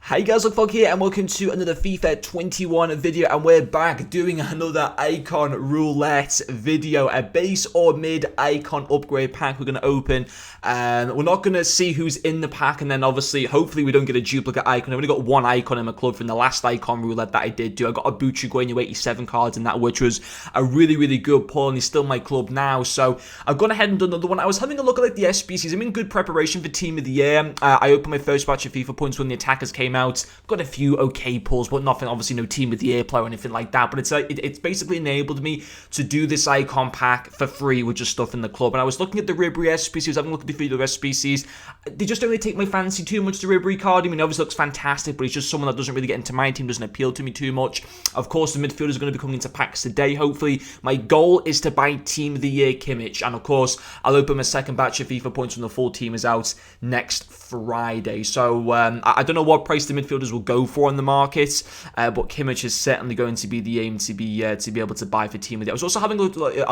Hey guys, Look here and welcome to another FIFA 21 video, and we're back doing another icon roulette video, a base or mid icon upgrade pack we're going to open. We're not going to see who's in the pack, and then obviously hopefully we don't get a duplicate icon. I've only got one icon in my club from the last icon roulette that I did do. I got a Bucci 87 cards in that, which was a really good pull, and he's still in my club now, so I've gone ahead and done another one. I was having a look at like the SBCs. I'm in good preparation for Team of the Year. I opened my first batch of FIFA points when the attackers came out. Got a few okay pulls, but nothing, obviously no Team of the Year player or anything like that. But it's basically enabled me to do this icon pack for free with just stuff in the club. And I was looking at the Ribery SBCs, having a look at the few of the SBCs. They just don't really take my fancy too much, the Ribery card. I mean, obviously looks fantastic, but he's just someone that doesn't really get into my team, doesn't appeal to me too much. Of course, the midfielders are going to be coming into packs today, hopefully. My goal is to buy Team of the Year Kimmich. And of course, I'll open my second batch of FIFA points when the full team is out next Friday. So I don't know what price the midfielders will go for on the market, but Kimmich is certainly going to be the aim to be able to buy for Team of the Year. I was also having a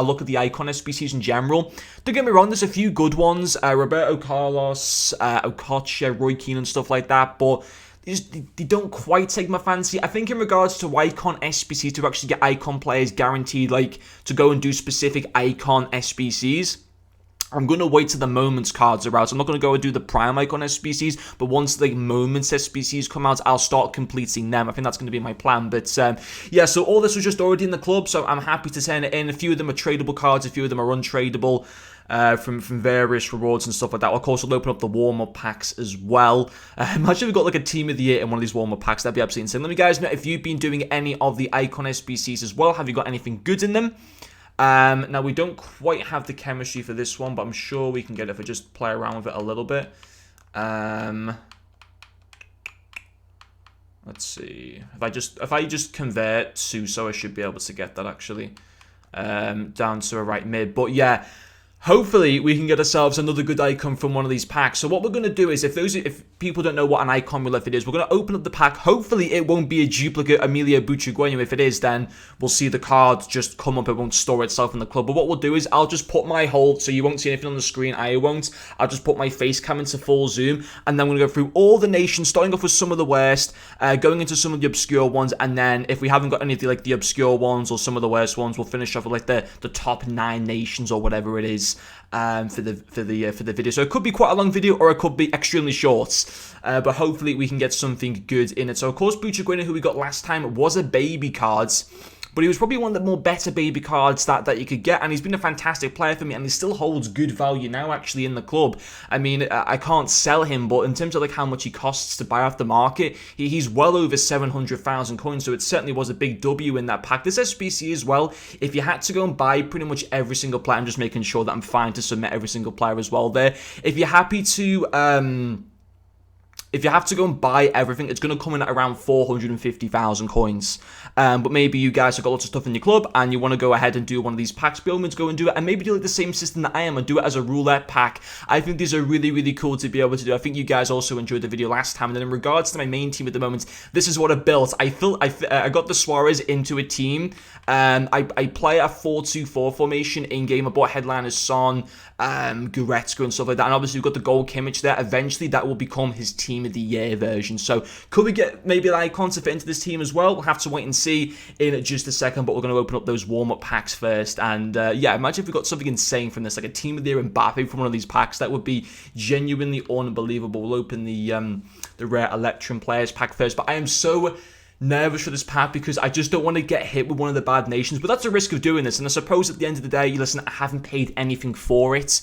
look at the icon SBCs in general. Don't get me wrong, there's a few good ones, Roberto Carlos, Okocha, Roy Keane and stuff like that, but they don't quite take my fancy. I think in regards to icon SBCs, to actually get icon players guaranteed, like to go and do specific icon SBCs, I'm going to wait till the Moments cards are out. I'm not going to go and do the Prime Icon SBCs, but once the Moments SBCs come out, I'll start completing them. I think that's going to be my plan. But yeah, so all this was just already in the club, so I'm happy to turn it in. A few of them are tradable cards, a few of them are untradeable from various rewards and stuff like that. Of course, we'll open up the warm-up packs as well. Imagine we got like a Team of the Year in one of these warm-up packs. That'd be absolutely insane. Let me guys know if you've been doing any of the icon SBCs as well. Have you got anything good in them? Now, we don't quite have the chemistry for this one, but I'm sure we can get it if I just play around with it a little bit. Let's see. If I just convert Suso, I should be able to get that, actually, down to a right mid. But, yeah, hopefully we can get ourselves another good icon from one of these packs. So what we're going to do is, if people don't know what an icon roulette is, we're going to open up the pack. Hopefully it won't be a duplicate Emilio Bucci. If it is, then we'll see the card just come up. It won't store itself in the club. But what we'll do is I'll just put my hold, so you won't see anything on the screen. I won't. I'll just put my face cam into full zoom, and then we're going to go through all the nations, starting off with some of the worst, going into some of the obscure ones, and then if we haven't got any of the the obscure ones or some of the worst ones, we'll finish off with like the top 9 nations or whatever it is. For the video, so it could be quite a long video or it could be extremely short, but hopefully we can get something good in it. So of course Bucci, who we got last time, was a baby cards, but he was probably one of the more better baby cards that you could get, and he's been a fantastic player for me, and he still holds good value now actually in the club. I mean, I can't sell him, but in terms of like how much he costs to buy off the market, he's well over 700,000 coins, so it certainly was a big W in that pack. This SBC as well, if you had to go and buy pretty much every single player, I'm just making sure that I'm fine to submit every single player as well there. If you're happy to if you have to go and buy everything, it's going to come in at around 450,000 coins. But maybe you guys have got lots of stuff in your club and you want to go ahead and do one of these packs. By all means, go and do it. And maybe do like the same system that I am and do it as a roulette pack. I think these are really cool to be able to do. I think you guys also enjoyed the video last time. And then in regards to my main team at the moment, this is what I built. I got the Suarez into a team. I play a 4-2-4 formation in-game. I bought headliners Son, Goretzka and stuff like that. And obviously we've got the gold Kimmich there. Eventually that will become his Team of the Year version. So could we get maybe an icon to fit into this team as well? We'll have to wait and see in just a second, but we're going to open up those warm-up packs first. And yeah, imagine if we got something insane from this, like a Team of the Year Mbappe from one of these packs. That would be genuinely unbelievable. We'll open the rare Electrum players pack first, but I am so nervous for this pack because I just don't want to get hit with one of the bad nations, but that's the risk of doing this. And I suppose at the end of the day, listen, I haven't paid anything for it,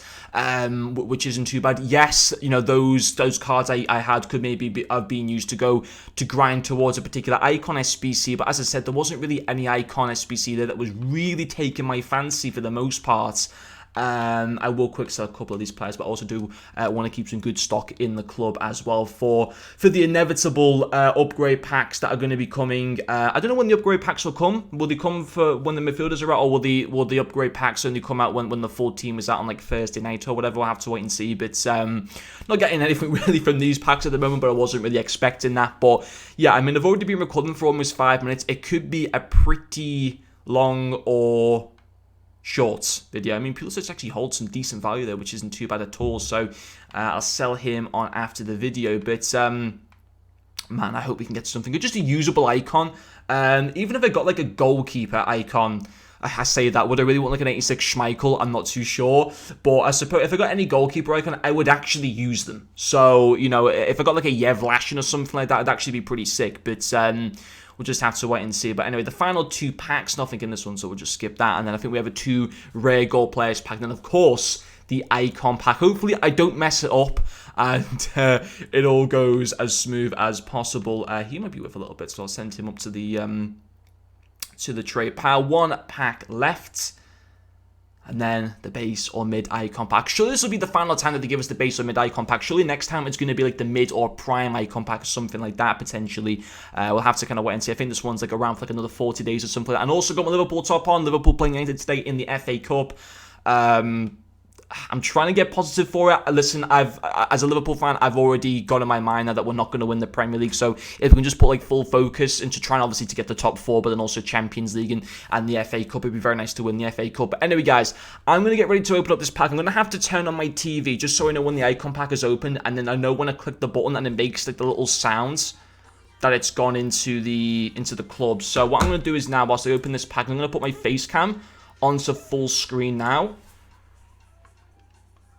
which isn't too bad. Yes, you know, those cards I had could maybe have been used to go to grind towards a particular icon SBC, but as I said, there wasn't really any icon SBC there that was really taking my fancy for the most part. I will quick sell a couple of these players, but I also do want to keep some good stock in the club as well for the inevitable upgrade packs that are going to be coming. I don't know when the upgrade packs will come. Will they come for when the midfielders are out, or will the upgrade packs only come out when the full team is out on like Thursday night or whatever? We'll have to wait and see. But not getting anything really from these packs at the moment, but I wasn't really expecting that. But yeah, I mean, I've already been recording for almost 5 minutes. It could be a pretty long or short video. I mean, Pulisic actually holds some decent value there, which isn't too bad at all. So I'll sell him on after the video. But Man, I hope we can get something good. Just a usable icon. Even if I got like a goalkeeper icon, I say that, would I really want like an 86 Schmeichel? I'm not too sure. But I suppose if I got any goalkeeper icon, I would actually use them. So, you know, if I got like a Yevlashin or something like that, it'd actually be pretty sick. But we'll just have to wait and see. But anyway, the final 2 packs, nothing in this one, so we'll just skip that. And then I think we have a 2 rare goal players pack. And then, of course, the icon pack. Hopefully, I don't mess it up and it all goes as smooth as possible. He might be with a little bit, so I'll send him up to the trade pile. 1 pack left. And then the base or mid icon pack. Surely this will be the final time that they give us the base or mid icon pack. Surely next time it's going to be like the mid or prime icon pack or something like that, potentially. We'll have to kind of wait and see. I think this one's like around for like another 40 days or something like that. And also got my Liverpool top on. Liverpool playing United today in the FA Cup. I'm trying to get positive for it. Listen, as a Liverpool fan, I've already got in my mind now that we're not going to win the Premier League. So if we can just put like full focus into trying obviously to get the top 4, but then also Champions League and the FA Cup, it'd be very nice to win the FA Cup. But anyway, guys, I'm going to get ready to open up this pack. I'm going to have to turn on my TV just so I know when the icon pack is open, and then I know when I click the button and it makes like the little sounds that it's gone into the club. So what I'm going to do is now, whilst I open this pack, I'm going to put my face cam onto full screen now.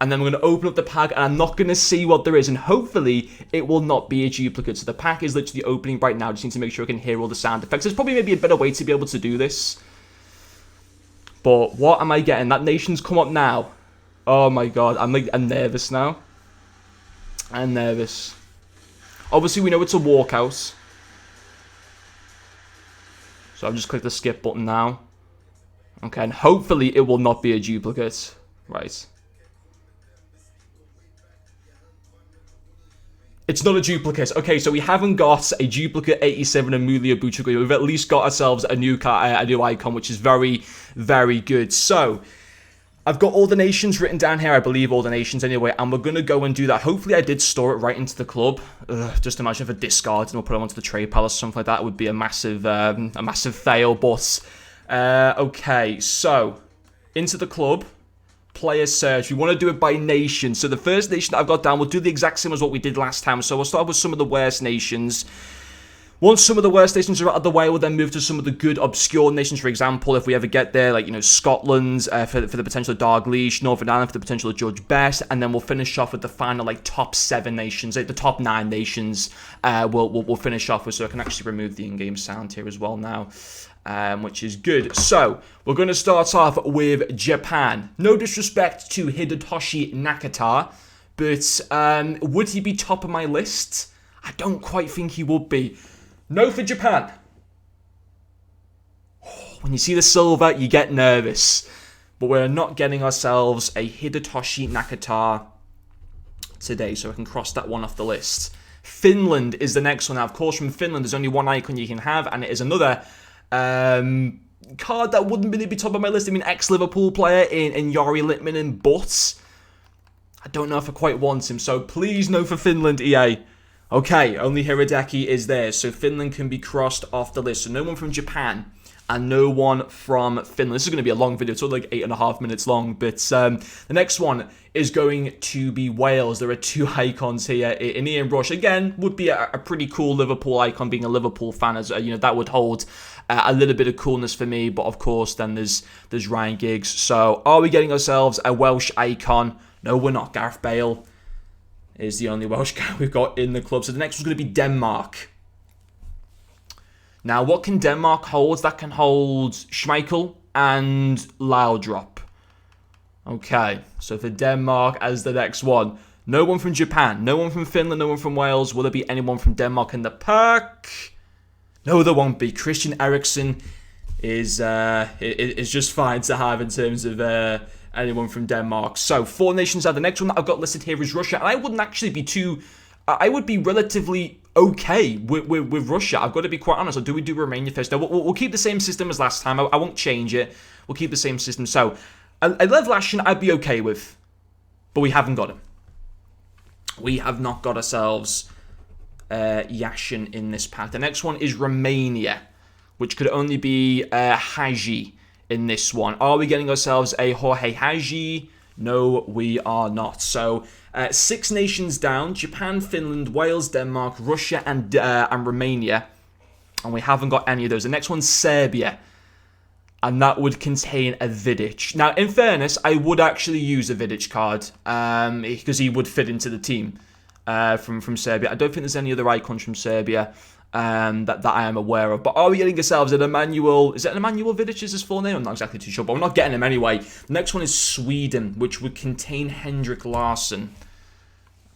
And then we're going to open up the pack, and I'm not going to see what there is. And hopefully, it will not be a duplicate. So the pack is literally opening right now. Just need to make sure I can hear all the sound effects. There's probably maybe a better way to be able to do this. But what am I getting? That nation's come up now. Oh my god. I'm nervous now. I'm nervous. Obviously, we know it's a walkout. So I've just clicked the skip button now. Okay, and hopefully, it will not be a duplicate. Right. It's not a duplicate. Okay, so we haven't got a duplicate 87 Amulia Buchagui. We've at least got ourselves a new icon, which is very, very good. So, I've got all the nations written down here. I believe all the nations anyway, and we're going to go and do that. Hopefully, I did store it right into the club. Just imagine if I discarded and we'll put it onto the trade pile or something like that. It would be a massive fail. But, okay, so, into the club. Player search. We want to do it by nation. So the first nation that I've got down, we'll do the exact same as what we did last time. So we'll start with some of the worst nations. Once some of the worst nations are out of the way, we'll then move to some of the good obscure nations. For example, if we ever get there, like, you know, Scotland for the potential of Dalglish, Northern Ireland for the potential of George Best, and then we'll finish off with the final like top 7 nations, like the top 9 nations. We'll finish off with, so I can actually remove the in-game sound here as well now. Which is good. So, we're going to start off with Japan. No disrespect to Hidetoshi Nakata, but would he be top of my list? I don't quite think he would be. No for Japan. When you see the silver, you get nervous. But we're not getting ourselves a Hidetoshi Nakata today, so I can cross that one off the list. Finland is the next one. Now, of course, from Finland, there's only one icon you can have, and it is another card that wouldn't really be top of my list. I mean, ex-Liverpool player in Jari Litmanen, but I don't know if I quite want him. So please no for Finland, EA. Okay, only Hiradeki is there, so Finland can be crossed off the list. So no one from Japan and no one from Finland. This is going to be a long video. It's only like 8.5 minutes long, but the next one is going to be Wales. There are 2 icons here. In Ian Rush, again, would be a pretty cool Liverpool icon, being a Liverpool fan, as you know, that would hold a little bit of coolness for me. But of course, then there's Ryan Giggs. So are we getting ourselves a Welsh icon? No, we're not. Gareth Bale is the only Welsh guy we've got in the club. So the next one's going to be Denmark. Now, what can Denmark hold? That can hold Schmeichel and Laudrup. Okay, so for Denmark as the next one, no one from Japan, no one from Finland, no one from Wales. Will there be anyone from Denmark in the pack? No, there won't be. Christian Eriksen is just fine to have in terms of anyone from Denmark. So 4 nations are the next one that I've got listed here is Russia, and I wouldn't actually be too. I would be relatively okay with Russia. I've got to be quite honest. Or do we do Romania first? No, we'll keep the same system as last time. I won't change it. We'll keep the same system. So, a Lev Lashin I'd be okay with. But we haven't got him. We have not got ourselves Yashin in this pack. The next one is Romania, which could only be Haji in this one. Are we getting ourselves a Jorge Haji? No, we are not. So, 6 nations down: Japan, Finland, Wales, Denmark, Russia, and Romania. And we haven't got any of those. The next one's Serbia. And that would contain a Vidic. Now, in fairness, I would actually use a Vidic card. Because he would fit into the team from Serbia. I don't think there's any other icons from Serbia that I am aware of. But are we getting ourselves an Emmanuel... Is it an Emmanuel Vidic is his full name? I'm not exactly too sure. But we're not getting him anyway. The next one is Sweden, which would contain Henrik Larsson.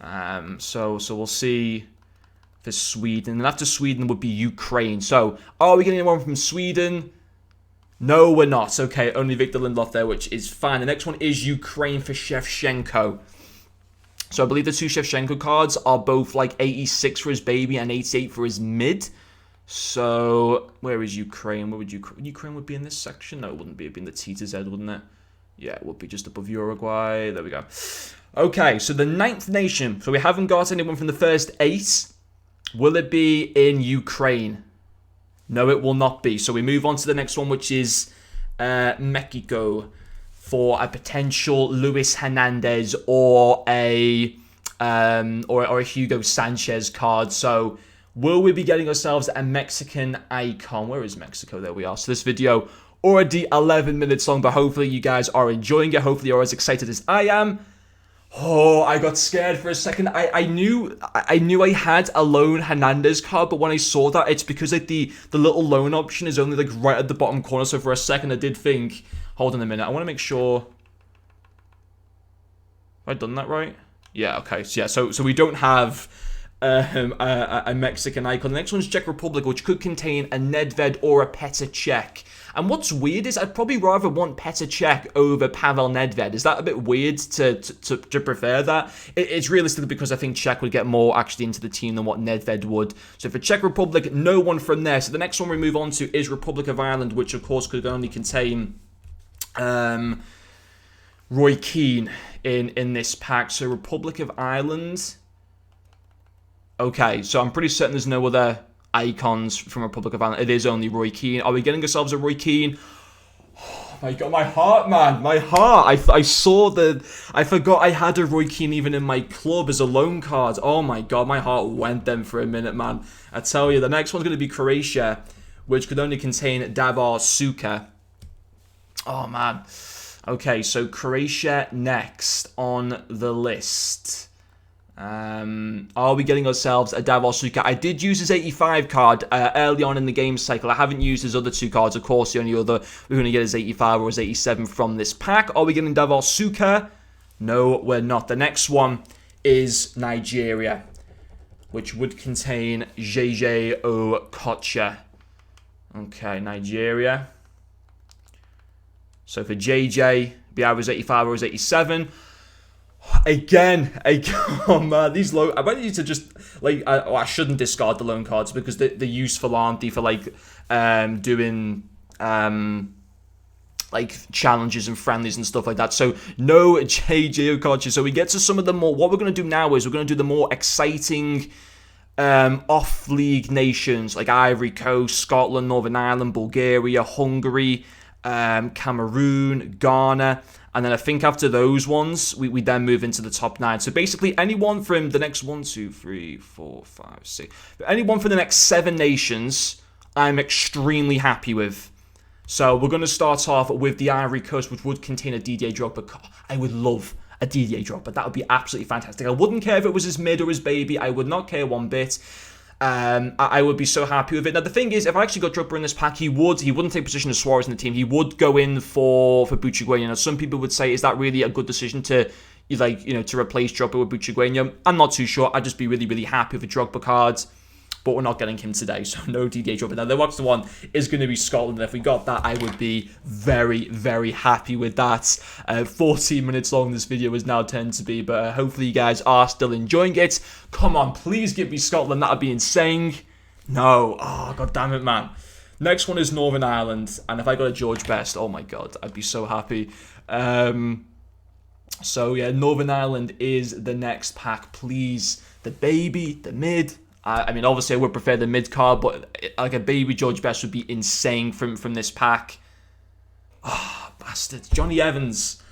So we'll see for Sweden. And after Sweden would be Ukraine. So, are we getting anyone from Sweden? No, we're not. Okay, only Victor Lindelof there, which is fine. The next one is Ukraine for Shevchenko. So I believe the 2 Shevchenko cards are both like 86 for his baby and 88 for his mid. So, where is Ukraine? Where would Ukraine would be in this section? No, it wouldn't be. It'd be in the T to Z, wouldn't it? Yeah, it would be just above Uruguay. There we go. Okay, so the 9th nation. So we haven't got anyone from the first 8. Will it be in Ukraine? No, it will not be. So we move on to the next one, which is Mexico for a potential Luis Hernandez or a Hugo Sanchez card. So will we be getting ourselves a Mexican icon? Where is Mexico? There we are. So this video already 11 minutes long, but hopefully you guys are enjoying it. Hopefully you're as excited as I am. Oh, I got scared for a second. I knew I had a loan Hernandez card, but when I saw that, it's because like the little loan option is only like right at the bottom corner. So for a second, I did think, hold on a minute, I want to make sure. Have I done that right? Yeah. Okay. So yeah. So we don't have a Mexican icon. The next one's Czech Republic, which could contain a Nedved or a Petr Cech. And what's weird is I'd probably rather want Petr Cech over Pavel Nedved. Is that a bit weird to prefer that? It's realistically because I think Czech would get more actually into the team than what Nedved would. So for Czech Republic, no one from there. So the next one we move on to is Republic of Ireland, which of course could only contain Roy Keane in this pack. So Republic of Ireland. Okay, so I'm pretty certain there's no other icons from Republic of Ireland. It is only Roy Keane. Are we getting ourselves a Roy Keane? Oh my god, my heart, man. My heart. I saw I forgot I had a Roy Keane even in my club as a loan card. Oh my god, my heart went then for a minute, man. I tell you, the next one's going to be Croatia, which could only contain Davor Suker. Oh, man. Okay, so Croatia next on the list. Are we getting ourselves a Davor Suker? I did use his 85 card early on in the game cycle. I haven't used his other 2 cards. Of course, the only other we're going to get is 85 or his 87 from this pack. Are we getting Davor Suker? No, we're not. The next one is Nigeria, which would contain JJ Okocha. Okay, Nigeria. So for JJ, be either his 85 or his 87. Again, oh man, these low. I want you to just like. I shouldn't discard the loan cards because they're useful, aren't they, for like doing like challenges and friendlies and stuff like that. So no JJ Okocha. So we get to some of the more. What we're going to do now is we're going to do the more exciting off-league nations like Ivory Coast, Scotland, Northern Ireland, Bulgaria, Hungary, Cameroon, Ghana. And then I think after those ones, we then move into the top 9. So basically, anyone from the next 1, 2, 3, 4, 5, 6. Anyone from the next 7 nations, I'm extremely happy with. So we're going to start off with the Ivory Coast, which would contain a Didier Drogba. I would love a Didier Drogba. That would be absolutely fantastic. I wouldn't care if it was his mid or his baby. I would not care one bit. I would be so happy with it. Now, the thing is, if I actually got Drogba in this pack, he wouldn't take position as Suarez in the team. He would go in for Bucci-Gueño. Now, some people would say, is that really a good decision to replace Drogba with Bucci-Gueño? I'm not too sure. I'd just be really, really happy with a Drogba card. But we're not getting him today, so no Didier Drogba. Now, the next one is going to be Scotland. And if we got that, I would be very, very happy with that. 14 minutes long this video is now turned to be, but hopefully you guys are still enjoying it. Come on, please give me Scotland. That would be insane. No. Oh, god damn it, man. Next one is Northern Ireland. And if I got a George Best, oh my god, I'd be so happy. So, yeah, Northern Ireland is the next pack. Please, the baby, the mid. I mean, obviously, I would prefer the mid card, but like a baby George Best would be insane from this pack. Oh, bastard. Johnny Evans.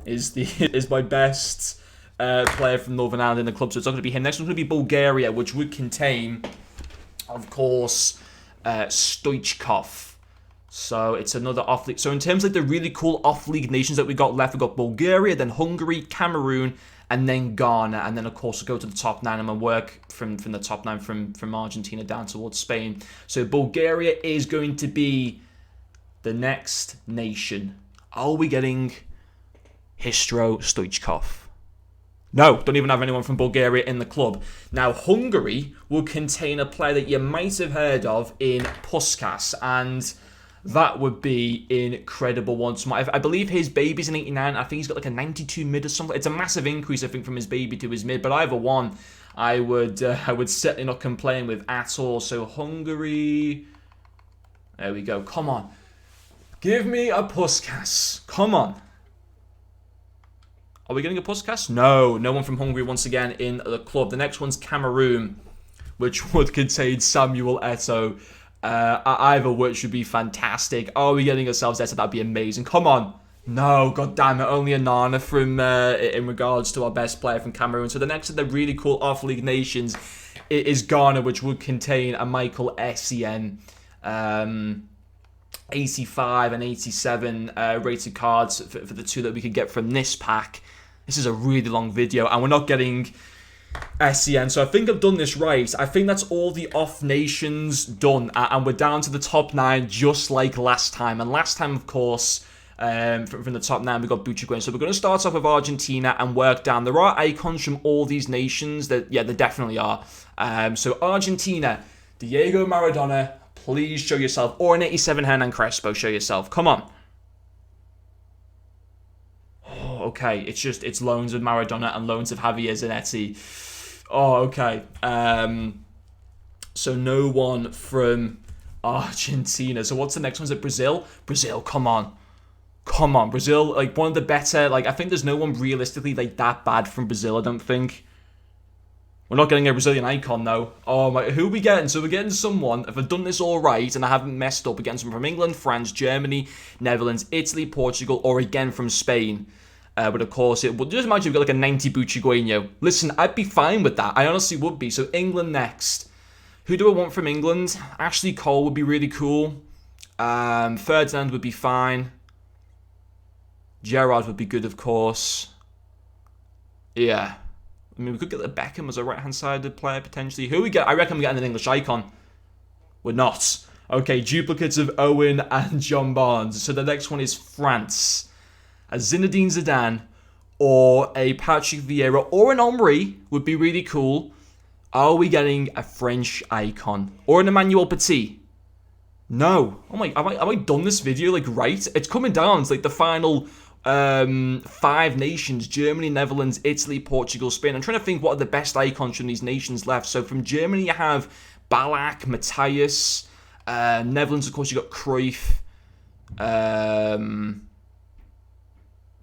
is is my best player from Northern Ireland in the club, so it's not going to be him. Next one's going to be Bulgaria, which would contain, of course, Stoichkov. So it's another off-league. So in terms of like the really cool off-league nations that we got left, we got Bulgaria, then Hungary, Cameroon, and then Ghana. And then, of course, we'll go to the top 9 and we'll work from the top 9 from Argentina down towards Spain. So Bulgaria is going to be the next nation. Are we getting Hristo Stoichkov? No, don't even have anyone from Bulgaria in the club. Now, Hungary will contain a player that you might have heard of in Puskás, and that would be incredible once more. I believe his baby's in 89. I think he's got like a 92 mid or something. It's a massive increase, I think, from his baby to his mid, but either one, I would certainly not complain with at all. So, Hungary. There we go. Come on. Give me a Puskás. Come on. Are we getting a Puskás? No, no one from Hungary once again in the club. The next one's Cameroon, which would contain Samuel Eto'o. Either which would be fantastic. Are we getting ourselves Eto'o? That'd be amazing. Come on. No, god damn it. Only a Nana from in regards to our best player from Cameroon. So the next of the really cool off-league nations is Ghana, which would contain a Michael Essien. 85 and 87 rated cards for the two that we could get from this pack. This is a really long video, and we're not getting Essien, so I think I've done this right. I think that's all the off nations done, and we're down to the top 9 just like last time. And last time, of course, from the top 9 we got Bucci. So we're going to start off with Argentina and work down. There are icons from all these nations. That there definitely are. So Argentina, Diego Maradona, please show yourself. Or an 87 Hernan Crespo, show yourself. Come on. Oh, okay, it's loans of Maradona and loans of Javier Zanetti. Oh, okay. So no one from Argentina. So what's the next one? Is it Brazil? Brazil, come on. Come on, Brazil, like one of the better, like I think there's no one realistically like that bad from Brazil, I don't think. We're not getting a Brazilian icon though. Oh my, who are we getting? So we're getting someone, if I've done this all right and I haven't messed up, we're getting someone from England, France, Germany, Netherlands, Italy, Portugal, or again from Spain. But of course, it would just imagine we've got like a 90 Bucci. Listen, I'd be fine with that. I honestly would be. So England next. Who do I want from England? Ashley Cole would be really cool. Ferdinand would be fine. Gerrard would be good, of course. Yeah. I mean, we could get the Beckham as a right-hand-sided player, potentially. Who we get? I reckon we're getting an English icon. We're not. Okay, duplicates of Owen and John Barnes. So the next one is France. A Zinedine Zidane or a Patrick Vieira or an Omri would be really cool. Are we getting a French icon? Or an Emmanuel Petit? No. Oh my, have I done this video like right? It's coming down. It's like the final 5 nations: Germany, Netherlands, Italy, Portugal, Spain. I'm trying to think what are the best icons from these nations left. So from Germany you have Ballack, Matthias. Netherlands, of course, you got Cruyff,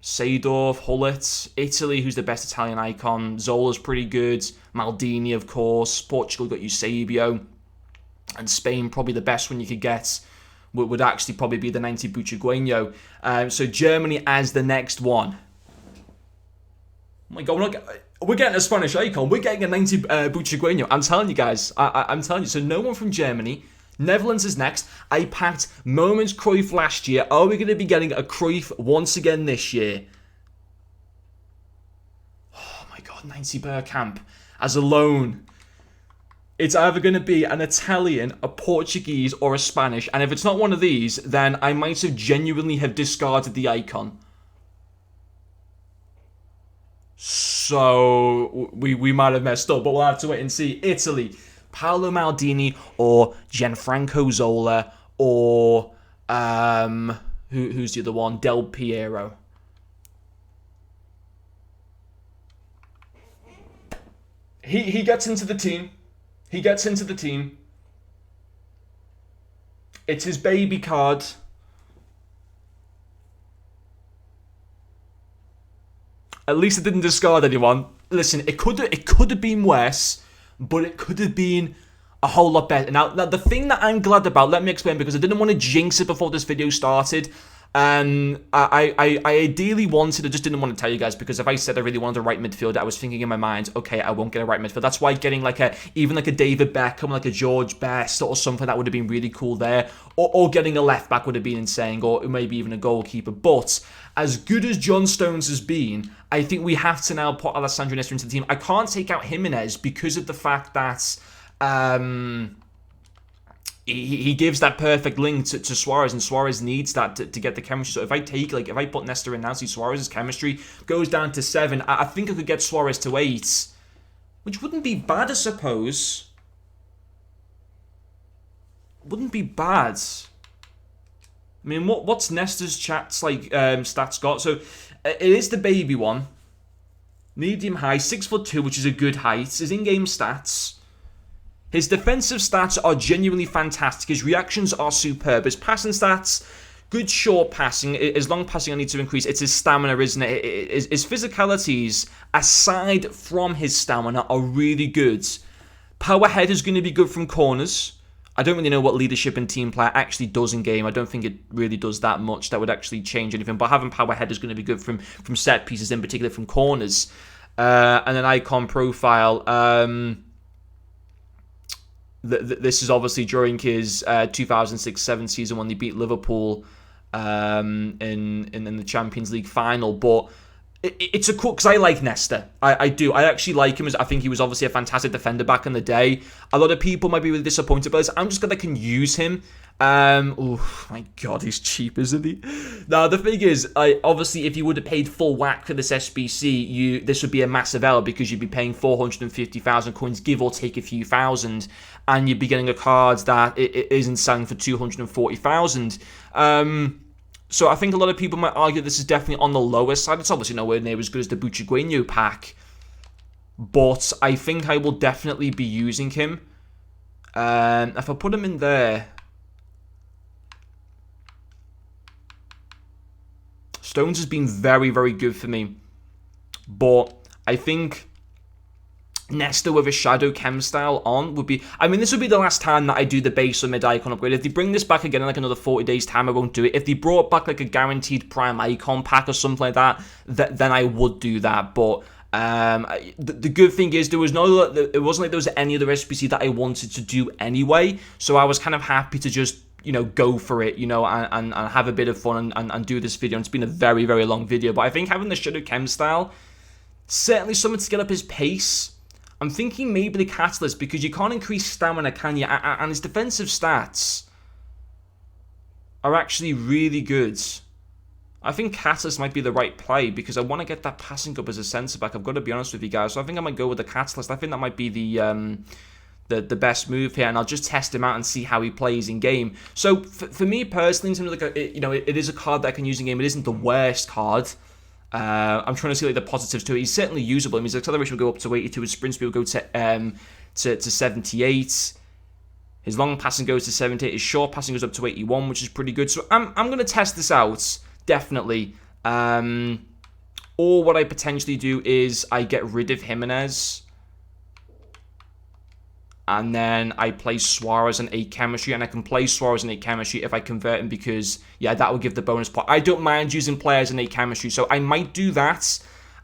Seedorf, Hullet. Italy, who's the best Italian icon? Zola's pretty good. Maldini, of course. Portugal got Eusebio. And Spain, probably the best one you could get would actually probably be the 90 Bucci. So Germany as the next one. Oh my God, we're getting a Spanish icon. We're getting a 90 Bucci. I'm telling you guys. I'm telling you. So no one from Germany. Netherlands is next. I packed Moments Cruyff last year. Are we going to be getting a Cruyff once again this year? Oh my God, 90 Bergkamp as a loan. It's either going to be an Italian, a Portuguese, or a Spanish. And if it's not one of these, then I might have genuinely have discarded the icon. So we might have messed up, but we'll have to wait and see. Italy. Paolo Maldini or Gianfranco Zola or who's the other one? Del Piero. He gets into the team. He gets into the team. It's his baby card. At least it didn't discard anyone. Listen, it could have been worse. But it could have been a whole lot better. Now, the thing that I'm glad about, let me explain, because I didn't want to jinx it before this video started. I ideally wanted, I just didn't want to tell you guys, because if I said I really wanted a right midfielder, I was thinking in my mind, okay, I won't get a right midfielder. That's why getting even a David Beckham, like a George Best or something, that would have been really cool there. Or getting a left back would have been insane, or maybe even a goalkeeper. But as good as John Stones has been, I think we have to now put Alessandro Nesta into the team. I can't take out Jimenez because of the fact that he gives that perfect link to Suarez, and Suarez needs that to get the chemistry. So if I put Nesta in now, see Suarez's chemistry goes down to 7. I think I could get Suarez to 8, which wouldn't be bad, I suppose. Wouldn't be bad. I mean, what's Nesta's stats got? So it is the baby one, medium high, 6'2", which is a good height. His in-game stats. His defensive stats are genuinely fantastic. His reactions are superb. His passing stats, good short passing. His long passing I need to increase. It's his stamina, isn't it? His physicalities, aside from his stamina, are really good. Power head is going to be good from corners. I don't really know what leadership and team play actually does in game. I don't think it really does that much that would actually change anything. But having power head is going to be good from set pieces, in particular from corners. And an icon profile. This is obviously during his 2006-7 season when they beat Liverpool in the Champions League final. But it's a cool, because I like Nesta. I do. I actually like him. I think he was obviously a fantastic defender back in the day. A lot of people might be really disappointed by this. I'm just glad I can use him. Oh my god, he's cheap, isn't he? Now, the thing is, obviously, if you would have paid full whack for this SBC, this would be a massive L, because you'd be paying 450,000 coins, give or take a few thousand, and you'd be getting a card that it isn't selling for 240,000. So I think a lot of people might argue this is definitely on the lower side. It's obviously nowhere near as good as the Buchigueño pack, but I think I will definitely be using him. If I put him in there, Stones has been very, very good for me, but I think Nesta with a Shadow Chem style on would be... I mean, this would be the last time that I do the base or mid-icon upgrade. If they bring this back again in like another 40 days' time, I won't do it. If they brought back like a guaranteed prime icon pack or something like that, then I would do that. But the good thing is, it wasn't like there was any other SBC that I wanted to do anyway. So I was kind of happy to just, go for it, and have a bit of fun and do this video. And it's been a very, very long video. But I think having the Shadow Chem style, certainly something to get up his pace. I'm thinking maybe the Catalyst, because you can't increase stamina, can you? And his defensive stats are actually really good. I think Catalyst might be the right play, because I want to get that passing up as a centre-back. I've got to be honest with you guys. So I think I might go with the Catalyst. I think that might be the best move here, and I'll just test him out and see how he plays in game. So for me personally, in terms of it is a card that I can use in game. It isn't the worst card. I'm trying to see the positives to it. He's certainly usable. I mean, his acceleration will go up to 82. His sprint speed will go to 78. His long passing goes to 78. His short passing goes up to 81, which is pretty good. So I'm going to test this out, definitely. Or what I potentially do is I get rid of Jimenez, and then I play Suarez and 8 chemistry, and I can play Suarez and 8 chemistry if I convert him, because, yeah, that will give the bonus pot. I don't mind using players in 8 chemistry, so I might do that,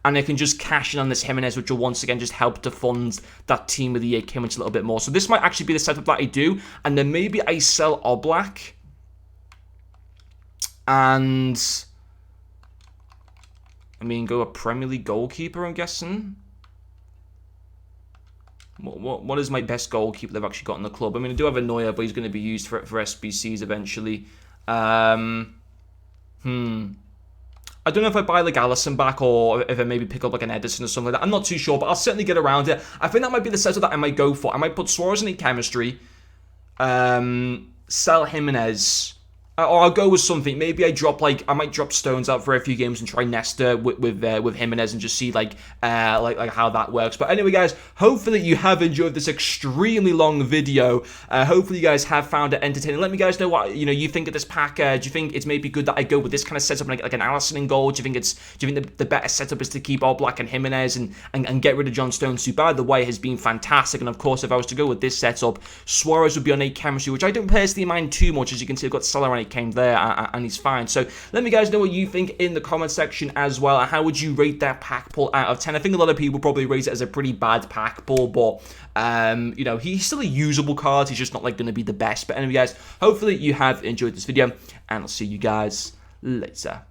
and I can just cash in on this Jimenez, which will once again just help to fund that team with the 8 chemistry a little bit more. So this might actually be the setup that I do, and then maybe I sell Oblak, and, I mean, go a Premier League goalkeeper, I'm guessing. What is my best goalkeeper they've actually got in the club? I mean, I do have a Neuer, but he's going to be used for SBCs eventually. I don't know if I buy like Alisson back, or if I maybe pick up like an Edison or something like that. I'm not too sure, but I'll certainly get around it. I think that might be the setup that I might go for. I might put Suarez in chemistry, sell Jimenez, or I'll go with something. Maybe I might drop Stones out for a few games and try Nesta with Jimenez and just see like how that works. But anyway, guys, hopefully you have enjoyed this extremely long video. Hopefully you guys have found it entertaining. Let me guys know what you think of this pack. Do you think it's maybe good that I go with this kind of setup, like an Alisson in goal? Do you think the better setup is to keep Oblak and Jimenez and get rid of John Stones, who, by the way, has been fantastic? And of course, if I was to go with this setup, Suarez would be on 8 chemistry, which I don't personally mind too much. As you can see, I've got Salah on 8 it came there, and he's fine. So let me guys know what you think in the comment section as well. How would you rate that pack pull out of 10? I think a lot of people probably rate it as a pretty bad pack pull, but you know, he's still a usable card. He's just not like going to be the best. But anyway, guys, hopefully you have enjoyed this video, and I'll see you guys later.